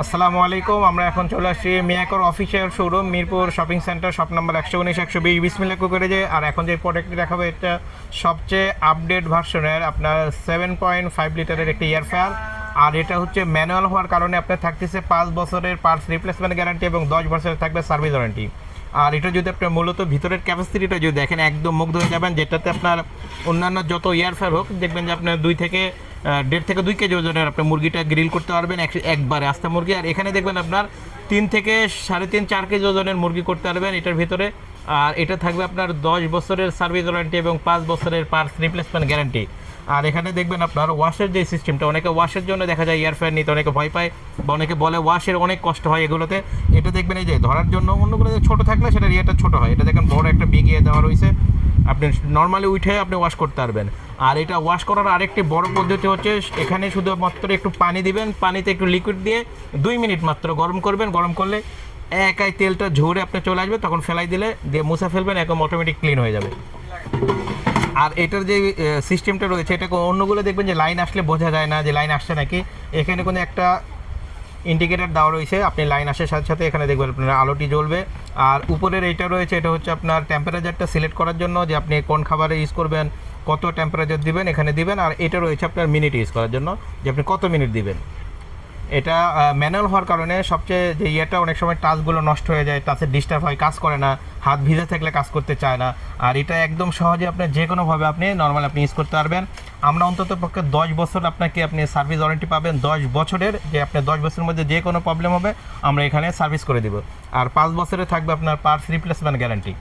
আসসালামু আলাইকুম। আমরা এখন চলে আসছি মিয়াকর official showroom, Mirpur shopping centre, shop number 119-120 Bismillah কুকারেজে। আর এখন যে প্রোডাক্টটি দেখাবো এটা সবচেয়ে আপডেট ভার্সনের আপনার 7.5 লিটারের একটি এয়ার ফ্রায়ার। আর এটা হচ্ছে ম্যানুয়াল হওয়ার কারণে আপনার থাকতেছে 5 বছরের পার্টস রিপ্লেসমেন্ট গ্যারান্টি এবং 10 বছরের থাকবে সার্ভিস ওয়ারেন্টি। আর এটা যদি আপনার মূলত ভিতরের ক্যাপাসিটিটা যদি দেখেন একদম মুগ্ধ হয়ে যাবেন, যেটাতে আপনার অন্যান্য যত এয়ার ফ্রায়ার হোক দেখবেন যে আপনার 1.5 থেকে 2 কেজি ওজনের আপনার মুরগিটা গ্রিল করতে পারবেন একবারে আস্তা মুরগি। আর এখানে দেখবেন আপনার 3 থেকে 3.5-4 কেজি ওজনের মুরগি করতে পারবেন এটার ভিতরে। আর এটা থাকবে আপনার 10 বছরের সার্ভিস ওয়ারেন্টি এবং 5 বছরের পার্টস রিপ্লেসমেন্ট গ্যারান্টি। আর এখানে দেখবেন আপনার ওয়াশের যে সিস্টেমটা, অনেকে ওয়াশের জন্য দেখা যায় এয়ার ফ্রায়ার নিতে অনেকে ভয় পায় বা অনেকে বলে ওয়াশের অনেক কষ্ট হয় এগুলোতে। এটা দেখবেন এই যে ধরার জন্য অন্যগুলো ছোটো থাকলে সেটার ইয়েটা ছোটো হয়, এটা দেখেন বড় একটা বিগ ইয়ে দেওয়া রয়েছে, আপনি নর্মালি উঠে আপনি ওয়াশ করতে পারবেন। আর এটা ওয়াশ করার আরেকটি বড় পদ্ধতি হচ্ছে এখানে শুধুমাত্র একটু পানি দিবেন, পানিতে একটু লিকুইড দিয়ে 2 মিনিট মাত্র গরম করবেন, গরম করলে একাই তেলটা ঝরে আপনি চলে আসবে, তখন ফেলাই দিলে দিয়ে মুছা ফেলবেন, একদম অটোমেটিক ক্লিন হয়ে যাবে। আর এটার যে সিস্টেমটা রয়েছে এটা অন্যগুলো দেখবেন যে লাইন আসলে বোঝা যায় না যে লাইন আসছে নাকি, এখানে কোনো একটা ইন্ডিকেটার দেওয়া রয়েছে, আপনি লাইন আসার সাথে সাথে এখানে দেখবেন আপনার আলোটি জ্বলবে। আর উপরের এইটা রয়েছে, এটা হচ্ছে আপনার টেম্পারেচারটা সিলেক্ট করার জন্য যে আপনি কোন খাবারে ইউজ করবেন, কত টেম্পারেচার দিবেন এখানে দিবেন। আর এটা রয়েছে আপনার মিনিট ইউজ করার জন্য যে আপনি কত মিনিট দিবেন। এটা ম্যানুয়াল হওয়ার কারণে সবচেয়ে যে ইয়েটা অনেক সময় টাচগুলো নষ্ট হয়ে যায়, টাচের ডিস্টার্ব হয়, কাজ করে না, হাত ভিজে থাকলে কাজ করতে চায় না। আর এটা একদম সহজে আপনি যে কোনোভাবে আপনি নর্মাল আপনি ইউজ করতে পারবেন। আমরা অন্তত পক্ষে 10 বছর আপনি সার্ভিস ওয়ারেন্টি পাবেন, 10 বছরের, যে আপনার 10 বছরের মধ্যে যে কোনো প্রবলেম হবে আমরা এখানে সার্ভিস করে দিব। আর 5 বছরে থাকবে আপনার পার্টস রিপ্লেসমেন্ট গ্যারান্টি।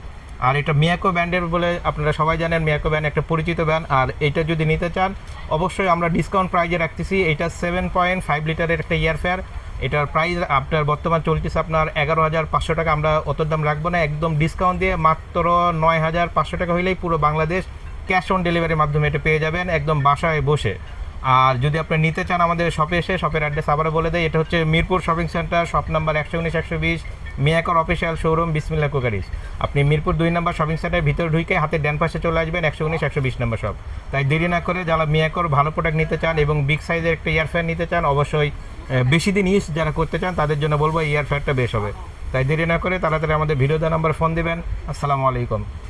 আর এটা মিয়াকো ব্র্যান্ডের বলে আপনারা সবাই জানেন, মিয়াকো ব্র্যান্ড একটা পরিচিত ব্র্যান্ড। আর এটা যদি নিতে চান অবশ্যই আমরা ডিসকাউন্ট প্রাইজে রাখতেছি। এটা 7.5 লিটারের একটা এয়ার ফ্রায়ার, এটার প্রাইস আপনার বর্তমান চলতেছে আপনার 11,500 টাকা। আমরা অত দাম রাখবো না, একদম ডিসকাউন্ট দিয়ে মাত্র 9,500 টাকা হইলেই পুরো বাংলাদেশ ক্যাশ অন ডেলিভারির মাধ্যমে এটা পেয়ে যাবেন একদম বাসায় বসে। আর যদি আপনি নিতে চান আমাদের শপে এসে, শপের অ্যাড্রেস আবারও বলে দেয়, এটা হচ্ছে Mirpur shopping centre, shop number 119-120, মিয়াকর অফিসিয়াল শোরুম, বিসমিল্লাহ কুকারিজ। আপনি মিরপুর 2 নম্বর শপিং সেন্টারের ভিতরে ঢুকে হাতের ডান পাশে চলে আসবেন 119-120 নম্বর শপ। তাই দেরি না করে যারা মিয়াকর ভালো প্রোডাক্ট নিতে চান এবং বিগ সাইজের একটা এয়ার ফ্রায়ার নিতে চান, অবশ্যই বেশি দিন ইউজ যারা করতে চান তাদের জন্য বলবো এই এয়ার ফ্রায়ারটা বেশ হবে। তাই দেরি না করে তাড়াতাড়ি আমাদের ভিডিও দেওয়া নাম্বার ফোন দেবেন। আসসালামু আলাইকুম।